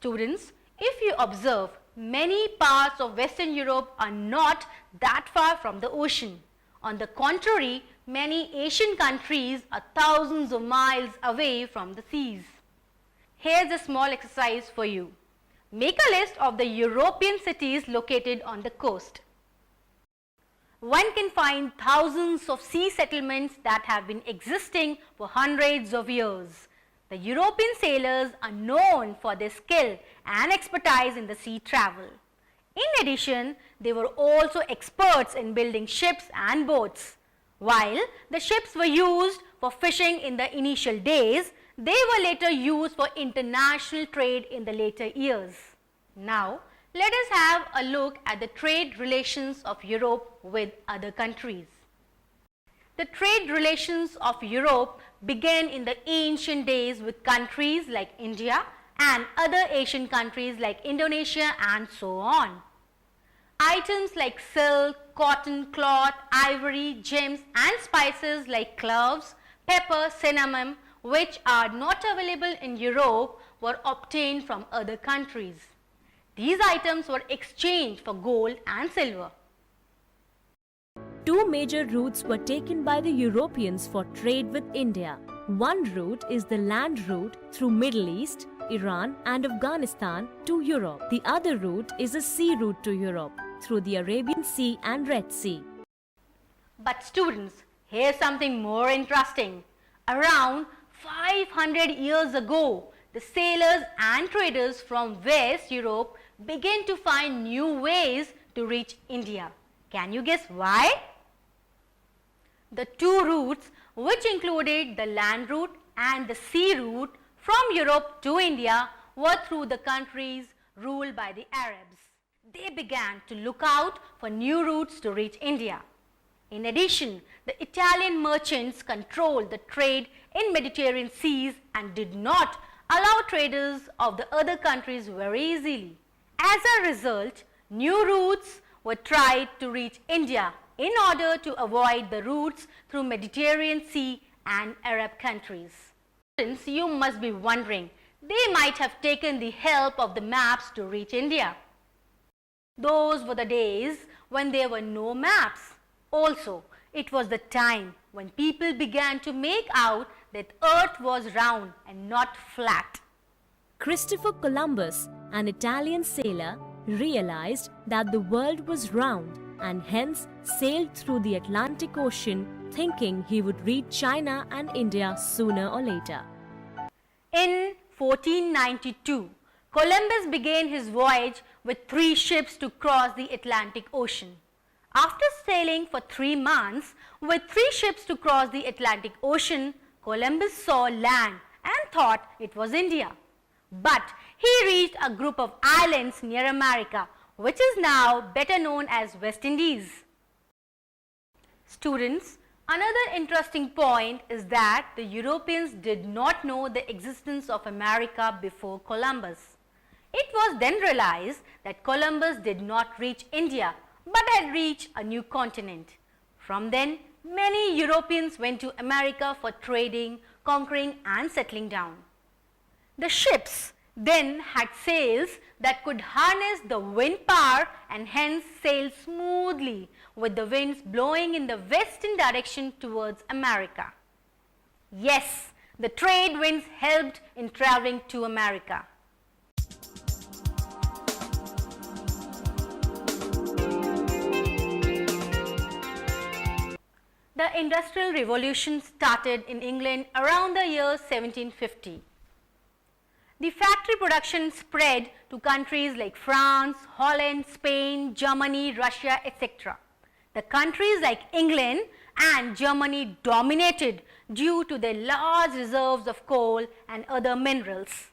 Students, if you observe, many parts of Western Europe are not that far from the ocean. On the contrary, many Asian countries are thousands of miles away from the seas. Here's a small exercise for you. Make a list of the European cities located on the coast. One can find thousands of sea settlements that have been existing for hundreds of years. The European sailors are known for their skill and expertise in the sea travel. In addition, they were also experts in building ships and boats. While the ships were used for fishing in the initial days, they were later used for international trade in the later years. Now, let us have a look at the trade relations of Europe with other countries. The trade relations of Europe began in the ancient days with countries like India and other Asian countries like Indonesia and so on. Items like silk, cotton, cloth, ivory, gems and spices like cloves, pepper, cinnamon, which are not available in Europe, were obtained from other countries. These items were exchanged for gold and silver. Two major routes were taken by the Europeans for trade with India. One route is the land route through Middle East, Iran and Afghanistan to Europe. The other route is a sea route to Europe through the Arabian Sea and Red Sea. But students, here's something more interesting. Around 500 years ago, the sailors and traders from West Europe began to find new ways to reach India. Can you guess why? The two routes, which included the land route and the sea route from Europe to India, were through the countries ruled by the Arabs. They began to look out for new routes to reach India. In addition, the Italian merchants controlled the trade in Mediterranean seas and did not allow traders of the other countries very easily. As a result, new routes were tried to reach India in order to avoid the routes through Mediterranean Sea and Arab countries. Students, you must be wondering, they might have taken the help of the maps to reach India. Those were the days when there were no maps. Also, it was the time when people began to make out that Earth was round and not flat. Christopher Columbus, an Italian sailor, realized that the world was round and hence sailed through the Atlantic Ocean thinking he would reach China and India sooner or later. In 1492, Columbus began his voyage with 3 ships to cross the Atlantic Ocean. After sailing for 3 months with 3 ships to cross the Atlantic Ocean, Columbus saw land and thought it was India. But he reached a group of islands near America, which is now better known as West Indies. Students, another interesting point is that the Europeans did not know the existence of America before Columbus. It was then realized that Columbus did not reach India but had reached a new continent. From then, many Europeans went to America for trading, conquering and settling down. The ships then had sails that could harness the wind power and hence sail smoothly with the winds blowing in the western direction towards America. Yes, the trade winds helped in traveling to America. The Industrial Revolution started in England around the year 1750. The factory production spread to countries like France, Holland, Spain, Germany, Russia, etc. The countries like England and Germany dominated due to their large reserves of coal and other minerals.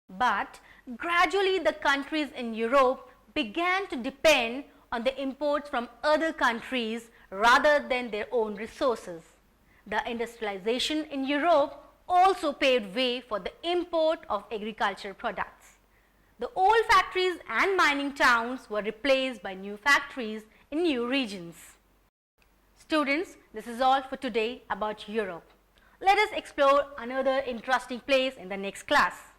But gradually the countries in Europe began to depend on the imports from other countries rather than their own resources. The industrialization in Europe also paved way for the import of agricultural products. The old factories and mining towns were replaced by new factories in new regions. Students, this is all for today about Europe. Let us explore another interesting place in the next class.